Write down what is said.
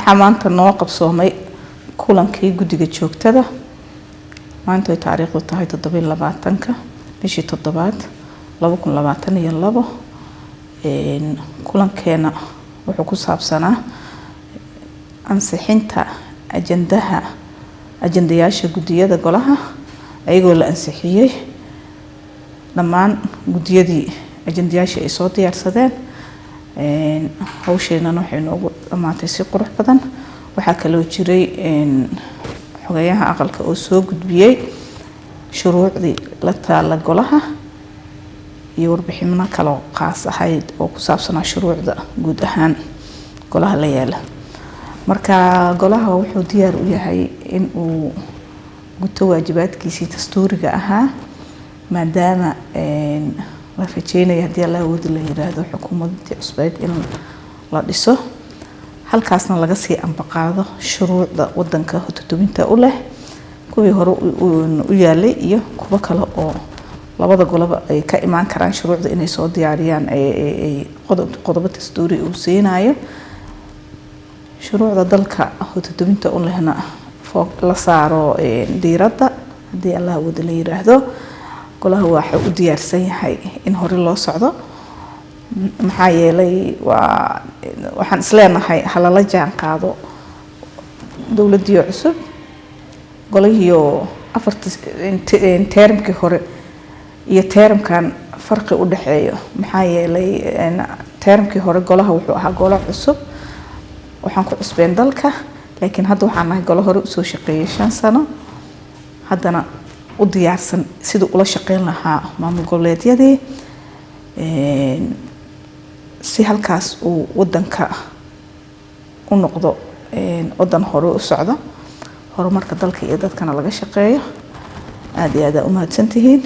waxaa maanta noo qabsoomay kulankii guddiga joogtada maanta ay taariikhdu tahay 27 bishii 7 2022 kulankeena wuxuu ku saabsanaa ansixinta ajandayaasha guddiyada golaha ayagoo la ansixiyay dhammaan guddiyadii ajandayaasha ay soo diyaarsadeen hawsheenana waxay noogu dhamaatay si qurux badan waxaa kaloo jiray xogayaha aqalka oo soo gudbiyay shuruucdii la taala golaha iyo warbixino kale oo qaas ahayd oo ku saabsanaa shuruucda guud ahaan golaha la yaala marka golaha wuxuu diyaar u yahay in uu guto waajibaadkiisii dastuuriga ahaa maadaama la rajeynayo haddii alla awoodi la yiraahdo xukuumadda cusbeed in la dhiso halkaasna laga sii ambaqaado shuruucda wadanka hotodobinta u leh kuwii hore u yaalay iyo kuwa kale oo labada golaba ay ka imaan karaan shuruucda inay soo diyaariyaan ay qodobo dastuuri u siinayo shuruucda dalka hotodobinta u lehna la saaro diiradda haddii alla awoodi la yiraahdo golaha waxa uu diyaarsan yahay in hore loo socdo maxaa yeelay waxaan isleenahay halala jaan qaado dawladii cusub golahiyo termkii hore iyo termkan farqi u dhaxeeyo maxaa yeelay termkii hore golaha wuxuu ahaa golo cusub waxaan ku cusbeen dalka laakiin hadda waxaan nahay golo hore usoo shaqeeyay 5 sano haddana u diyaarsan sidoo ula shaqeyn lahaa maamul goboleedyadii si halkaas uu wadanka u noqdo wadan hore u socdo horumarka dalka iyo dadkana laga shaqeeyo aad iyo aad u mahadsantihiin